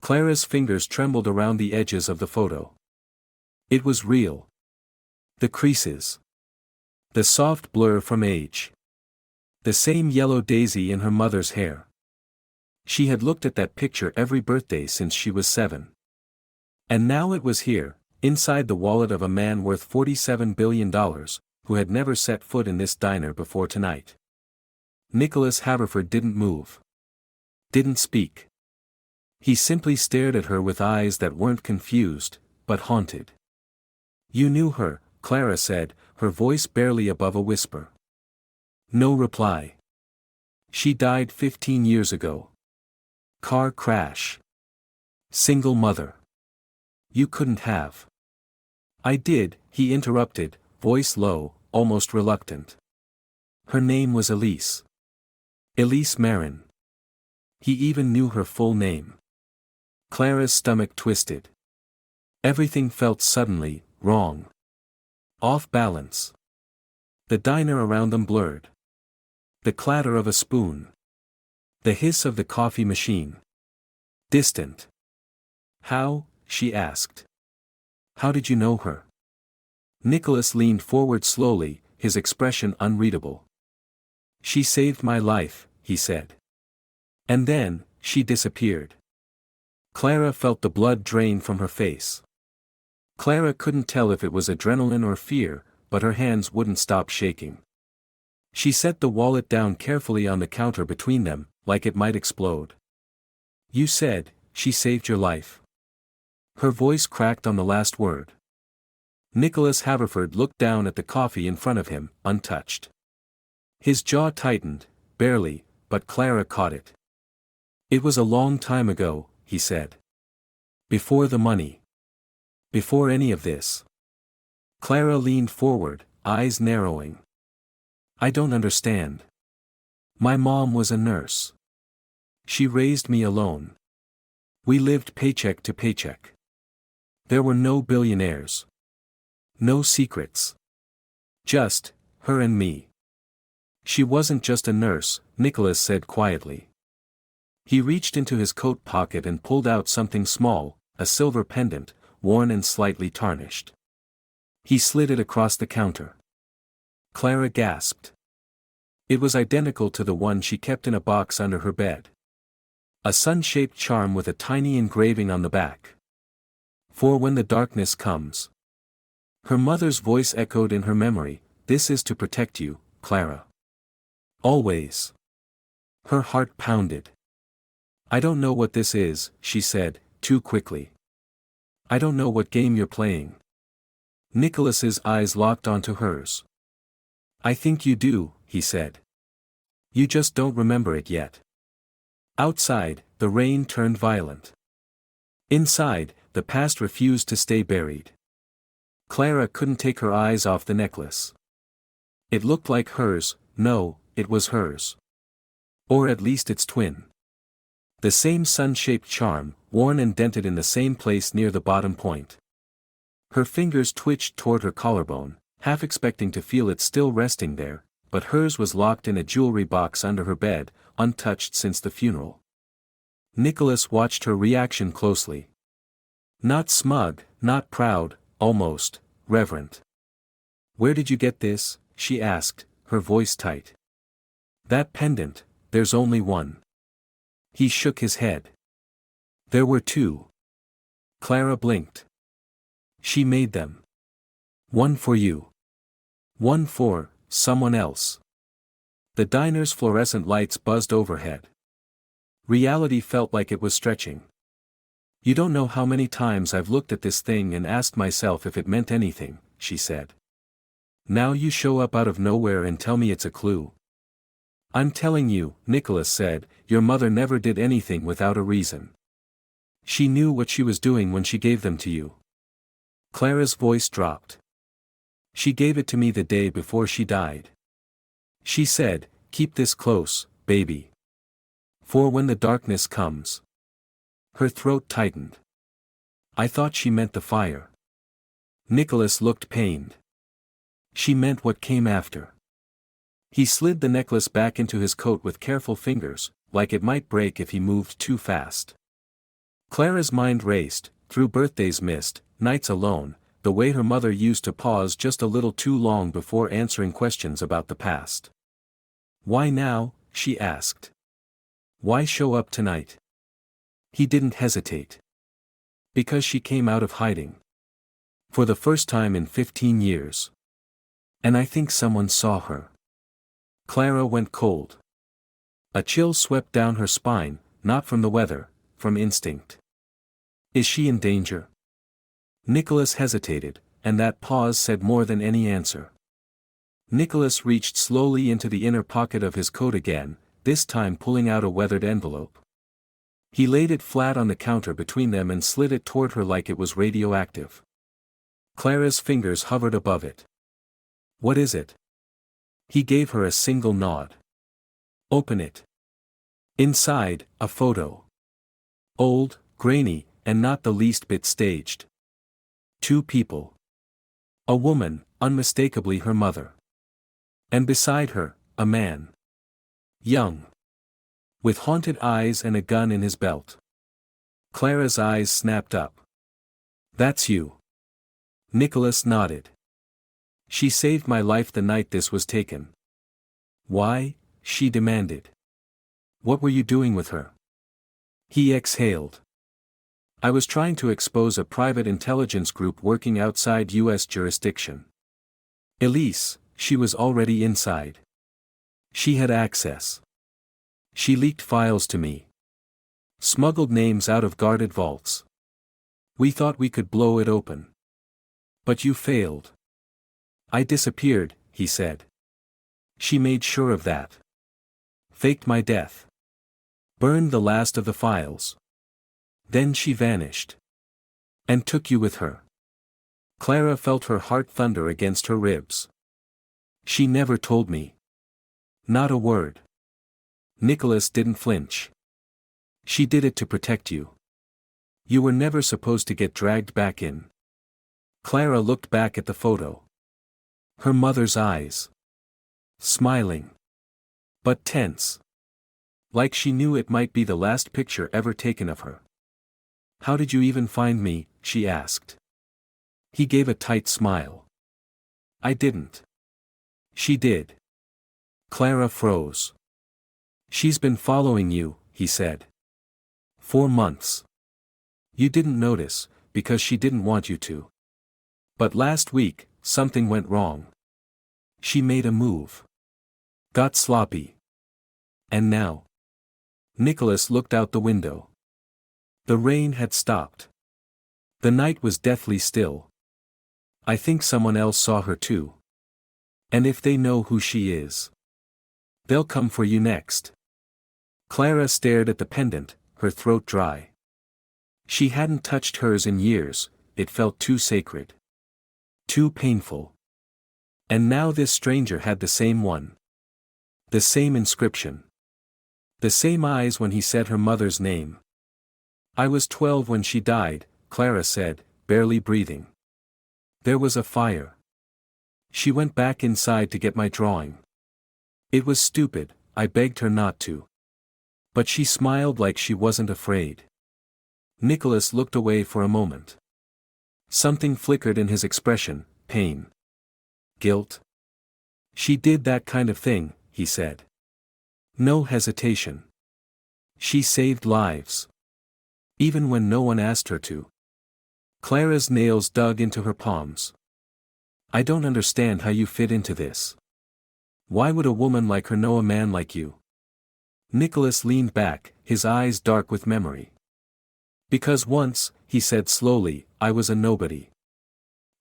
Clara's fingers trembled around the edges of the photo. It was real. The creases. The soft blur from age. The same yellow daisy in her mother's hair. She had looked at that picture every birthday since she was 7. And now it was here, inside the wallet of a man worth $47 billion, who had never set foot in this diner before tonight. Nicholas Haverford didn't move. Didn't speak. He simply stared at her with eyes that weren't confused, but haunted. "You knew her," Clara said, her voice barely above a whisper. No reply. "She died 15 years ago. Car crash. Single mother. You couldn't have." "I did," he interrupted, voice low, almost reluctant. "Her name was Elise. Elise Marin." He even knew her full name. Clara's stomach twisted. Everything felt suddenly wrong. Off balance. The diner around them blurred. The clatter of a spoon. The hiss of the coffee machine. Distant. "How?" she asked. "How did you know her?" Nicholas leaned forward slowly, his expression unreadable. "She saved my life," he said. And then, she disappeared. Clara felt the blood drain from her face. Clara couldn't tell if it was adrenaline or fear, but her hands wouldn't stop shaking. She set the wallet down carefully on the counter between them, like it might explode. "You said, she saved your life." Her voice cracked on the last word. Nicholas Haverford looked down at the coffee in front of him, untouched. His jaw tightened, barely, but Clara caught it. "It was a long time ago," he said. "Before the money. Before any of this." Clara leaned forward, eyes narrowing. "I don't understand. My mom was a nurse. She raised me alone. We lived paycheck to paycheck. There were no billionaires. No secrets. Just, her and me." "She wasn't just a nurse," Nicholas said quietly. He reached into his coat pocket and pulled out something small, a silver pendant, worn and slightly tarnished. He slid it across the counter. Clara gasped. It was identical to the one she kept in a box under her bed. A sun-shaped charm with a tiny engraving on the back. "For when the darkness comes." Her mother's voice echoed in her memory, "This is to protect you, Clara. Always." Her heart pounded. "I don't know what this is," she said, too quickly. "I don't know what game you're playing." Nicholas's eyes locked onto hers. "I think you do," he said. "You just don't remember it yet." Outside, the rain turned violent. Inside, the past refused to stay buried. Clara couldn't take her eyes off the necklace. It looked like hers. No, it was hers. Or at least its twin. The same sun-shaped charm, worn and dented in the same place near the bottom point. Her fingers twitched toward her collarbone, half expecting to feel it still resting there, but hers was locked in a jewelry box under her bed, untouched since the funeral. Nicholas watched her reaction closely. Not smug, not proud, almost reverent. "Where did you get this?" she asked, her voice tight. "That pendant, there's only one." He shook his head. "There were two." Clara blinked. "She made them. One for you. One for someone else." The diner's fluorescent lights buzzed overhead. Reality felt like it was stretching. "You don't know how many times I've looked at this thing and asked myself if it meant anything," she said. "Now you show up out of nowhere and tell me it's a clue." "I'm telling you," Nicholas said, "your mother never did anything without a reason. She knew what she was doing when she gave them to you." Clara's voice dropped. "She gave it to me the day before she died. She said, 'Keep this close, baby. For when the darkness comes.'" Her throat tightened. "I thought she meant the fire." Nicholas looked pained. "She meant what came after." He slid the necklace back into his coat with careful fingers, like it might break if he moved too fast. Clara's mind raced, through birthdays missed, nights alone, the way her mother used to pause just a little too long before answering questions about the past. "Why now?" she asked. "Why show up tonight?" He didn't hesitate. Because she came out of hiding. For the first time in 15 years. And I think someone saw her. Clara went cold. A chill swept down her spine, not from the weather, from instinct. Is she in danger? Nicholas hesitated, and that pause said more than any answer. Nicholas reached slowly into the inner pocket of his coat again, this time pulling out a weathered envelope. He laid it flat on the counter between them and slid it toward her like it was radioactive. Clara's fingers hovered above it. "What is it?" He gave her a single nod. "Open it." Inside, a photo. Old, grainy, and not the least bit staged. Two people. A woman, unmistakably her mother. And beside her, a man. Young. With haunted eyes and a gun in his belt. Clara's eyes snapped up. "That's you." Nicholas nodded. "She saved my life the night this was taken." "Why?" she demanded. "What were you doing with her?" He exhaled. "I was trying to expose a private intelligence group working outside U.S. jurisdiction." Elise, she was already inside. She had access. She leaked files to me. Smuggled names out of guarded vaults. We thought we could blow it open. But you failed. "I disappeared," he said. "She made sure of that. Faked my death. Burned the last of the files. Then she vanished. And took you with her." Clara felt her heart thunder against her ribs. "She never told me. Not a word." Nicholas didn't flinch. "She did it to protect you. You were never supposed to get dragged back in." Clara looked back at the photo. Her mother's eyes. Smiling. But tense. Like she knew it might be the last picture ever taken of her. "How did you even find me?" she asked. He gave a tight smile. "I didn't." "She did." Clara froze. "She's been following you," he said. "For months. You didn't notice, because she didn't want you to. But last week, something went wrong. She made a move. Got sloppy. And now." Nicholas looked out the window. The rain had stopped. The night was deathly still. "I think someone else saw her too. And if they know who she is, they'll come for you next." Clara stared at the pendant, her throat dry. She hadn't touched hers in years, it felt too sacred. Too painful. And now this stranger had the same one. The same inscription. The same eyes when he said her mother's name. "I was 12 when she died," Clara said, barely breathing. "There was a fire. She went back inside to get my drawing. It was stupid, I begged her not to. But she smiled like she wasn't afraid." Nicholas looked away for a moment. Something flickered in his expression, pain. Guilt? "She did that kind of thing," he said. No hesitation. She saved lives. Even when no one asked her to. Clara's nails dug into her palms. "I don't understand how you fit into this. Why would a woman like her know a man like you?" Nicholas leaned back, his eyes dark with memory. "Because once," he said slowly, "I was a nobody.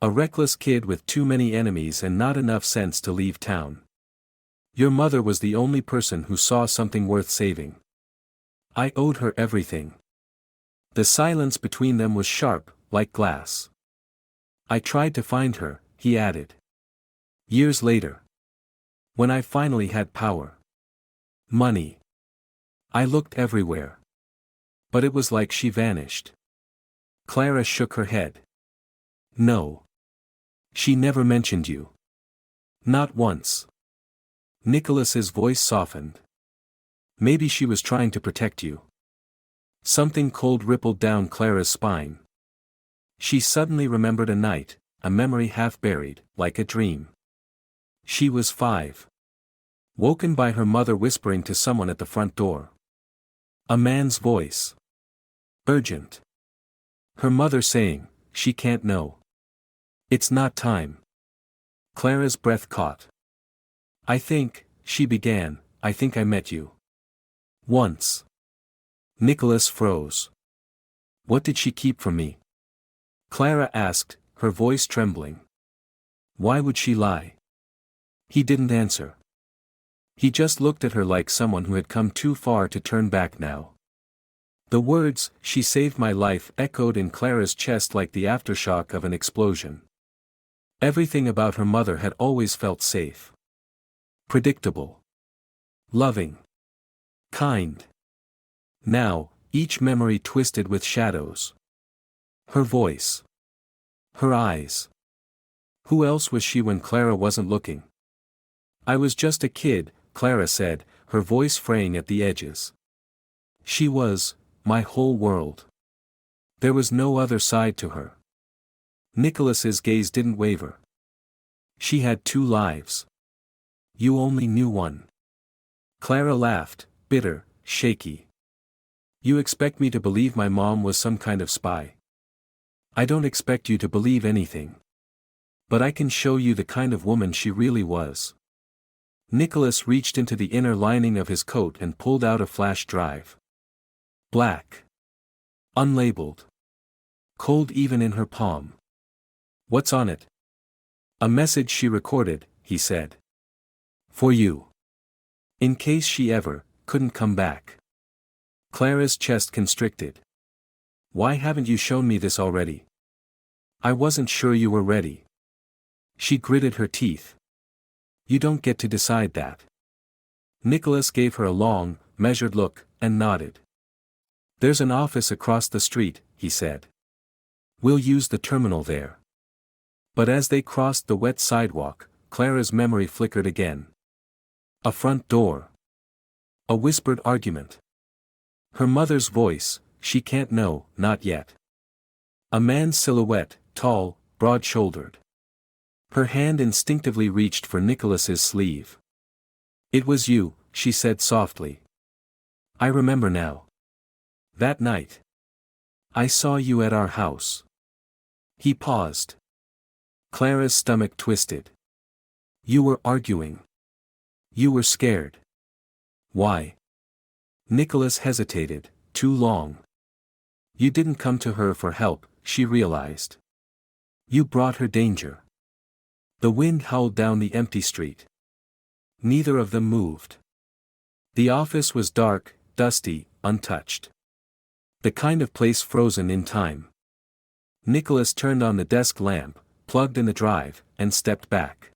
A reckless kid with too many enemies and not enough sense to leave town. Your mother was the only person who saw something worth saving. I owed her everything." The silence between them was sharp, like glass. "I tried to find her," he added. "Years later. When I finally had power. Money. I looked everywhere. But it was like she vanished." Clara shook her head. "No. She never mentioned you. Not once." Nicholas's voice softened. "Maybe she was trying to protect you. Something cold rippled down Clara's spine. She suddenly remembered a night, a memory half buried, like a dream. She was 5. Woken by her mother whispering to someone at the front door. A man's voice. Urgent. Her mother saying, "She can't know. It's not time." Clara's breath caught. She began, "I think I met you. Once." Nicholas froze. What did she keep from me? Clara asked, her voice trembling. Why would she lie? He didn't answer. He just looked at her like someone who had come too far to turn back now. The words, "She saved my life," echoed in Clara's chest like the aftershock of an explosion. Everything about her mother had always felt safe. Predictable. Loving. Kind. Now, each memory twisted with shadows. Her voice. Her eyes. Who else was she when Clara wasn't looking? "I was just a kid," Clara said, her voice fraying at the edges. She was my whole world. There was no other side to her. Nicholas's gaze didn't waver. She had 2 lives. You only knew one. Clara laughed, bitter, shaky. You expect me to believe my mom was some kind of spy? I don't expect you to believe anything. But I can show you the kind of woman she really was. Nicholas reached into the inner lining of his coat and pulled out a flash drive. Black. Unlabeled. Cold even in her palm. What's on it? A message she recorded, he said. For you. In case she ever couldn't come back. Clara's chest constricted. Why haven't you shown me this already? I wasn't sure you were ready. She gritted her teeth. You don't get to decide that. Nicholas gave her a long, measured look, and nodded. There's an office across the street, he said. We'll use the terminal there. But as they crossed the wet sidewalk, Clara's memory flickered again. A front door. A whispered argument. Her mother's voice, "She can't know, not yet." A man's silhouette, tall, broad-shouldered. Her hand instinctively reached for Nicholas's sleeve. It was you, she said softly. I remember now. That night. I saw you at our house. He paused. Clara's stomach twisted. You were arguing. You were scared. Why? Nicholas hesitated, too long. You didn't come to her for help, she realized. You brought her danger. The wind howled down the empty street. Neither of them moved. The office was dark, dusty, untouched. The kind of place frozen in time. Nicholas turned on the desk lamp, plugged in the drive, and stepped back.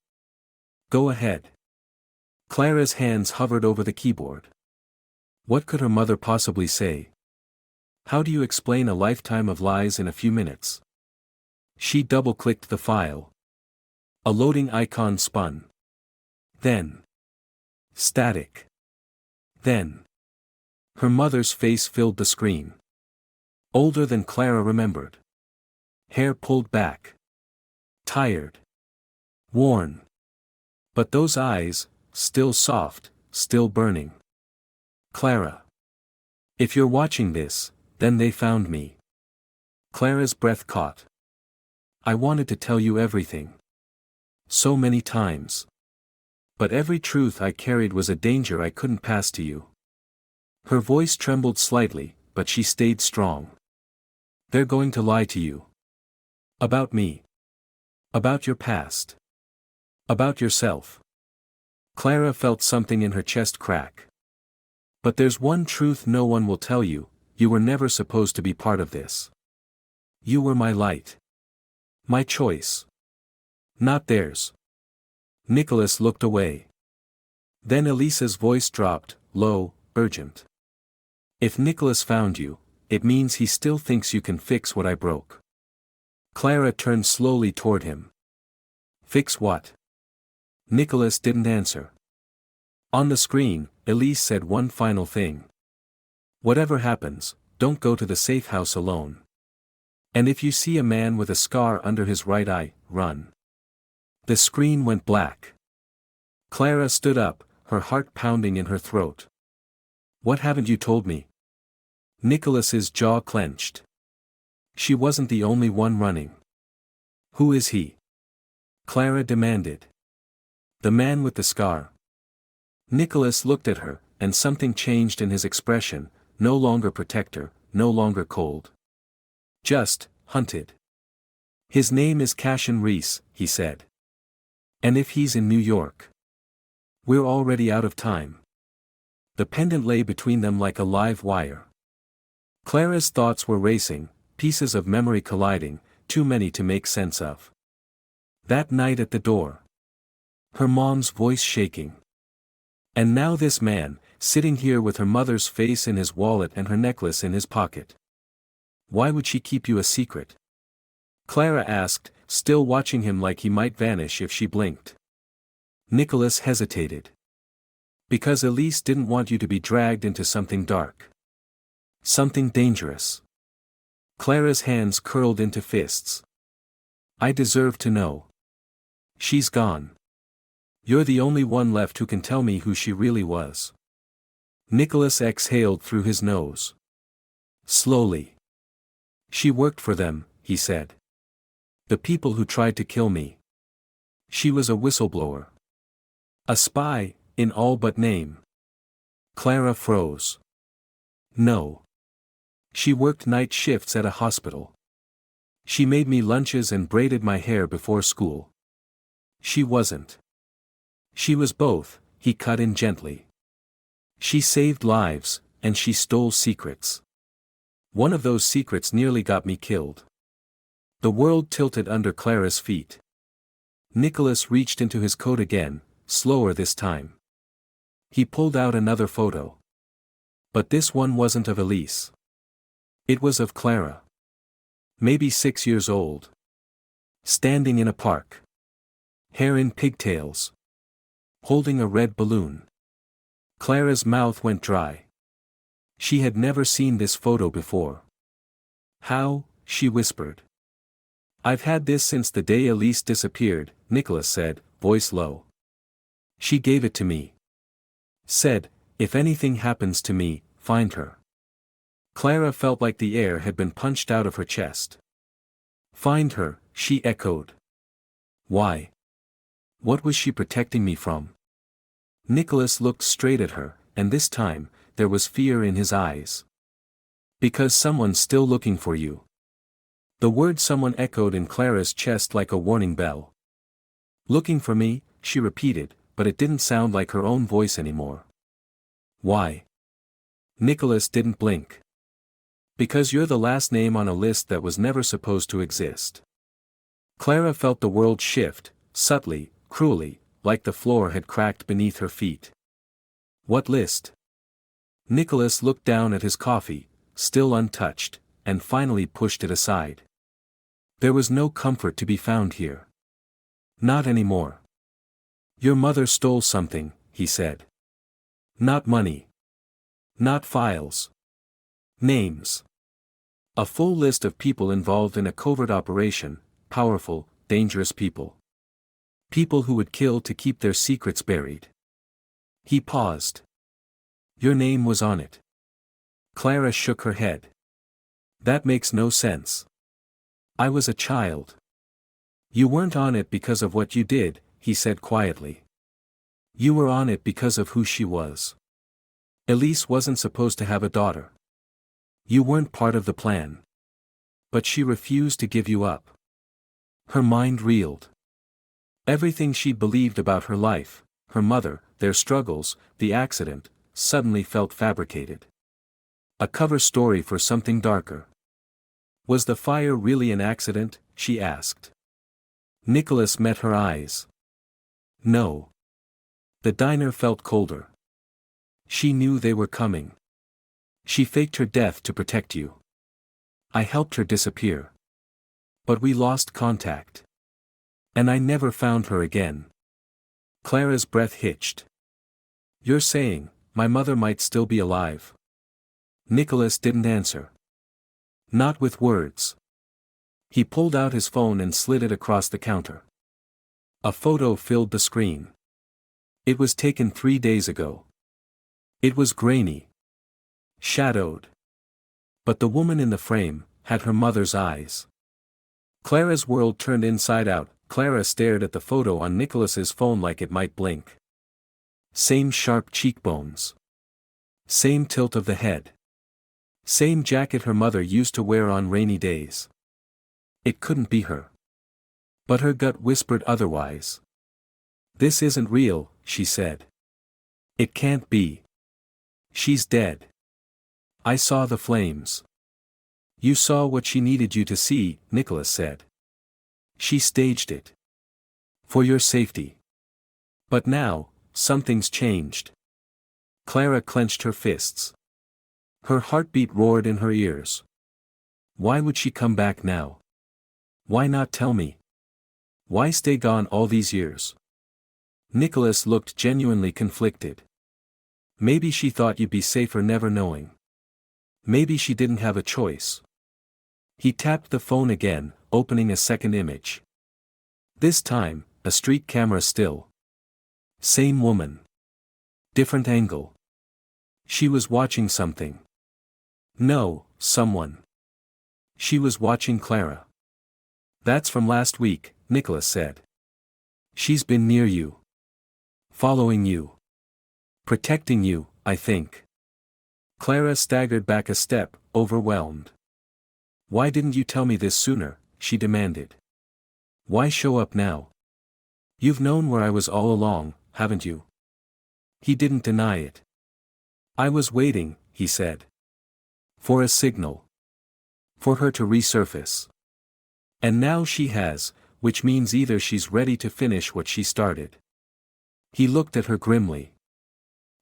Go ahead. Clara's hands hovered over the keyboard. What could her mother possibly say? How do you explain a lifetime of lies in a few minutes? She double-clicked the file. A loading icon spun. Then. Static. Then. Her mother's face filled the screen. Older than Clara remembered. Hair pulled back. Tired. Worn. But those eyes, still soft, still burning. Clara. If you're watching this, then they found me. Clara's breath caught. I wanted to tell you everything. So many times. But every truth I carried was a danger I couldn't pass to you. Her voice trembled slightly, but she stayed strong. They're going to lie to you. About me. About your past. About yourself. Clara felt something in her chest crack. But there's one truth no one will tell you, you were never supposed to be part of this. You were my light. My choice. Not theirs. Nicholas looked away. Then Elisa's voice dropped, low, urgent. If Nicholas found you, it means he still thinks you can fix what I broke. Clara turned slowly toward him. Fix what? Nicholas didn't answer. On the screen, Elise said one final thing. Whatever happens, don't go to the safe house alone. And if you see a man with a scar under his right eye, run. The screen went black. Clara stood up, her heart pounding in her throat. What haven't you told me? Nicholas's jaw clenched. She wasn't the only one running. Who is he? Clara demanded. The man with the scar. Nicholas looked at her, and something changed in his expression, no longer protector, no longer cold. Just, hunted. His name is Cashin Reese, he said. And if he's in New York? We're already out of time. The pendant lay between them like a live wire. Clara's thoughts were racing, pieces of memory colliding, too many to make sense of. That night at the door. Her mom's voice shaking. And now this man, sitting here with her mother's face in his wallet and her necklace in his pocket. Why would she keep you a secret? Clara asked, still watching him like he might vanish if she blinked. Nicholas hesitated. Because Elise didn't want you to be dragged into something dark. Something dangerous. Clara's hands curled into fists. I deserve to know. She's gone. You're the only one left who can tell me who she really was. Nicholas exhaled through his nose. Slowly. She worked for them, he said. The people who tried to kill me. She was a whistleblower. A spy, in all but name. Clara froze. No. She worked night shifts at a hospital. She made me lunches and braided my hair before school. She wasn't. She was both, he cut in gently. She saved lives, and she stole secrets. One of those secrets nearly got me killed. The world tilted under Clara's feet. Nicholas reached into his coat again, slower this time. He pulled out another photo. But this one wasn't of Elise. It was of Clara. Maybe 6 years old. Standing in a park. Hair in pigtails. Holding a red balloon. Clara's mouth went dry. She had never seen this photo before. How, she whispered. I've had this since the day Elise disappeared, Nicholas said, voice low. She gave it to me. Said, if anything happens to me, find her. Clara felt like the air had been punched out of her chest. Find her, she echoed. Why? What was she protecting me from? Nicholas looked straight at her, and this time, there was fear in his eyes. Because someone's still looking for you. The word someone echoed in Clara's chest like a warning bell. Looking for me, she repeated, but it didn't sound like her own voice anymore. Why? Nicholas didn't blink. Because you're the last name on a list that was never supposed to exist. Clara felt the world shift, subtly, cruelly, like the floor had cracked beneath her feet. What list? Nicholas looked down at his coffee, still untouched, and finally pushed it aside. There was no comfort to be found here. Not anymore. Your mother stole something, he said. Not money. Not files. Names. A full list of people involved in a covert operation, powerful, dangerous people. People who would kill to keep their secrets buried. He paused. Your name was on it. Clara shook her head. That makes no sense. I was a child. You weren't on it because of what you did, he said quietly. You were on it because of who she was. Elise wasn't supposed to have a daughter. You weren't part of the plan. But she refused to give you up. Her mind reeled. Everything she believed about her life, her mother, their struggles, the accident, suddenly felt fabricated. A cover story for something darker. Was the fire really an accident, she asked. Nicholas met her eyes. No. The diner felt colder. She knew they were coming. She faked her death to protect you. I helped her disappear. But we lost contact. And I never found her again. Clara's breath hitched. You're saying, my mother might still be alive. Nicholas didn't answer. Not with words. He pulled out his phone and slid it across the counter. A photo filled the screen. It was taken 3 days ago. It was grainy. Shadowed. But the woman in the frame had her mother's eyes. Clara's world turned inside out. Clara stared at the photo on Nicholas's phone like it might blink. Same sharp cheekbones. Same tilt of the head. Same jacket her mother used to wear on rainy days. It couldn't be her. But her gut whispered otherwise. This isn't real, she said. It can't be. She's dead. I saw the flames. You saw what she needed you to see, Nicholas said. She staged it. For your safety. But now, something's changed. Clara clenched her fists. Her heartbeat roared in her ears. Why would she come back now? Why not tell me? Why stay gone all these years? Nicholas looked genuinely conflicted. Maybe she thought you'd be safer never knowing. Maybe she didn't have a choice. He tapped the phone again, opening a second image. This time, a street camera still. Same woman. Different angle. She was watching something. No, someone. She was watching Clara. That's from last week, Nicholas said. She's been near you. Following you. Protecting you, I think. Clara staggered back a step, overwhelmed. Why didn't you tell me this sooner, she demanded. Why show up now? You've known where I was all along, haven't you? He didn't deny it. I was waiting, he said. For a signal. For her to resurface. And now she has, which means either she's ready to finish what she started. He looked at her grimly.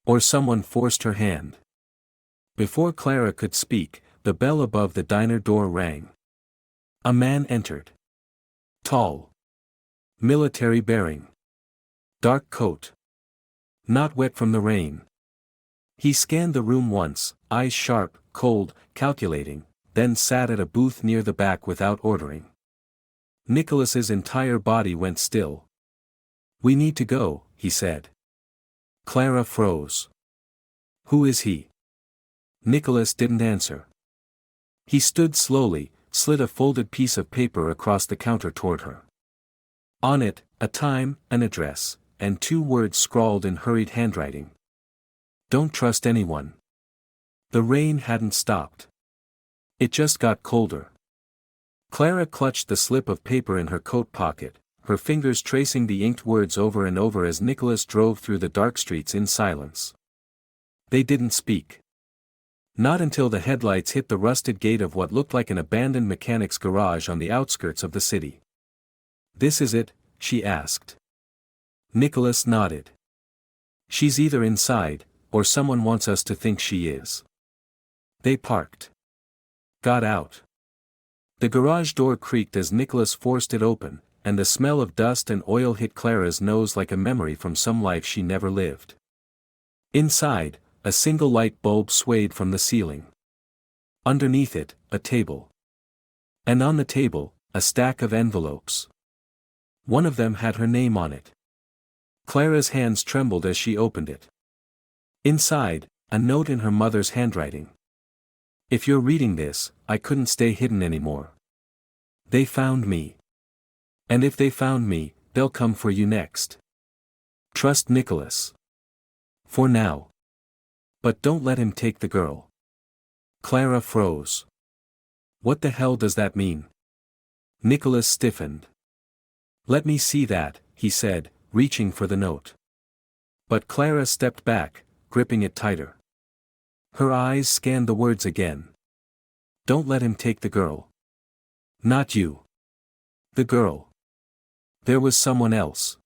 Or someone forced her hand. Before Clara could speak, the bell above the diner door rang. A man entered. Tall. Military bearing. Dark coat. Not wet from the rain. He scanned the room once, eyes sharp, cold, calculating, then sat at a booth near the back without ordering. Nicholas's entire body went still. We need to go, he said. Clara froze. Who is he? Nicholas didn't answer. He stood slowly, slid a folded piece of paper across the counter toward her. On it, a time, an address, and 2 words scrawled in hurried handwriting. Don't trust anyone. The rain hadn't stopped. It just got colder. Clara clutched the slip of paper in her coat pocket, her fingers tracing the inked words over and over as Nicholas drove through the dark streets in silence. They didn't speak. Not until the headlights hit the rusted gate of what looked like an abandoned mechanic's garage on the outskirts of the city. This is it, she asked. Nicholas nodded. She's either inside, or someone wants us to think she is. They parked. Got out. The garage door creaked as Nicholas forced it open, and the smell of dust and oil hit Clara's nose like a memory from some life she never lived. Inside, a single light bulb swayed from the ceiling. Underneath it, a table. And on the table, a stack of envelopes. One of them had her name on it. Clara's hands trembled as she opened it. Inside, a note in her mother's handwriting. If you're reading this, I couldn't stay hidden anymore. They found me. And if they found me, they'll come for you next. Trust Nicholas. For now. But don't let him take the girl. Clara froze. What the hell does that mean? Nicholas stiffened. Let me see that, he said, reaching for the note. But Clara stepped back, gripping it tighter. Her eyes scanned the words again. Don't let him take the girl. Not you. The girl. There was someone else.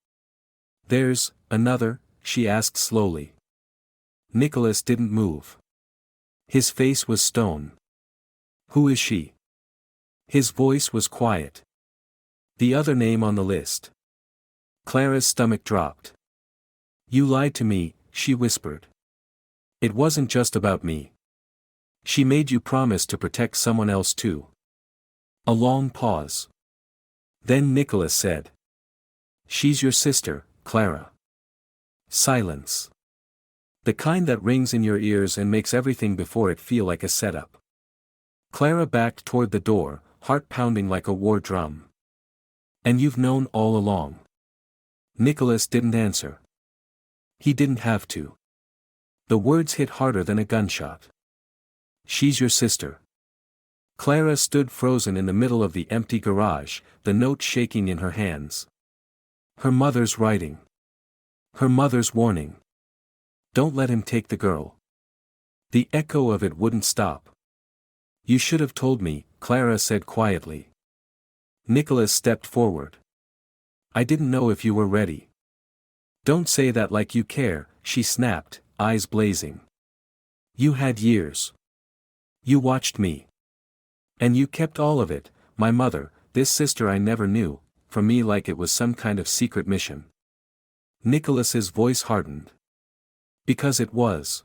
There's another, she asked slowly. Nicholas didn't move. His face was stone. Who is she? His voice was quiet. The other name on the list. Clara's stomach dropped. You lied to me, she whispered. It wasn't just about me. She made you promise to protect someone else too. A long pause. Then Nicholas said. She's your sister, Clara. Silence. The kind that rings in your ears and makes everything before it feel like a setup. Clara backed toward the door, heart pounding like a war drum. And you've known all along. Nicholas didn't answer. He didn't have to. The words hit harder than a gunshot. She's your sister. Clara stood frozen in the middle of the empty garage, the note shaking in her hands. Her mother's writing. Her mother's warning. Don't let him take the girl. The echo of it wouldn't stop. You should have told me, Clara said quietly. Nicholas stepped forward. I didn't know if you were ready. Don't say that like you care, she snapped, eyes blazing. You had years. You watched me. And you kept all of it, my mother, this sister I never knew, from me like it was some kind of secret mission. Nicholas's voice hardened. Because it was.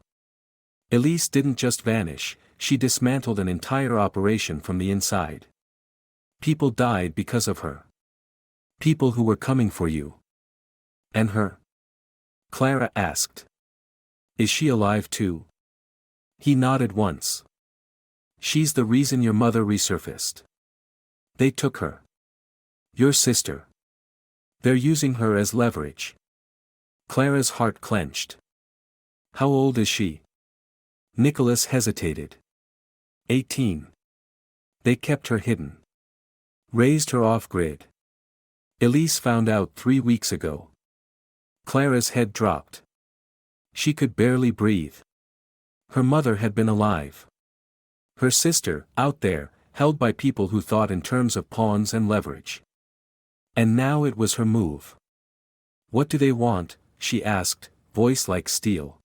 Elise didn't just vanish, she dismantled an entire operation from the inside. People died because of her. People who were coming for you. And her? Clara asked. Is she alive too? He nodded once. She's the reason your mother resurfaced. They took her. Your sister. They're using her as leverage. Clara's heart clenched. How old is she? Nicholas hesitated. 18. They kept her hidden. Raised her off-grid. Elise found out 3 weeks ago. Clara's head dropped. She could barely breathe. Her mother had been alive. Her sister, out there, held by people who thought in terms of pawns and leverage. And now it was her move. What do they want? She asked, voice like steel.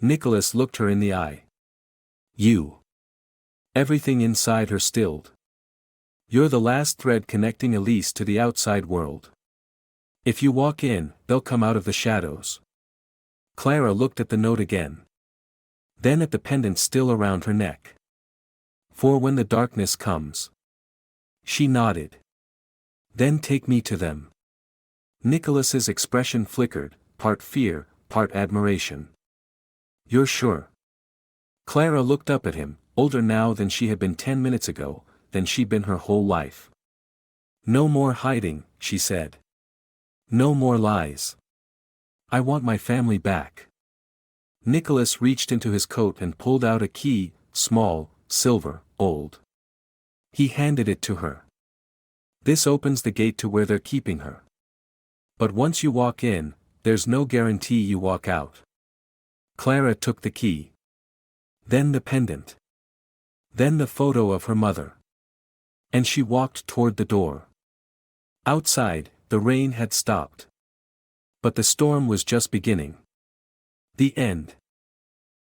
Nicholas looked her in the eye. You. Everything inside her stilled. You're the last thread connecting Elise to the outside world. If you walk in, they'll come out of the shadows. Clara looked at the note again. Then at the pendant still around her neck. For when the darkness comes. She nodded. Then take me to them. Nicholas's expression flickered, part fear, part admiration. You're sure? Clara looked up at him, older now than she had been 10 minutes ago, than she'd been her whole life. No more hiding, she said. No more lies. I want my family back. Nicholas reached into his coat and pulled out a key, small, silver, old. He handed it to her. This opens the gate to where they're keeping her. But once you walk in, there's no guarantee you walk out. Clara took the key. Then the pendant. Then the photo of her mother. And she walked toward the door. Outside, the rain had stopped. But the storm was just beginning. The end.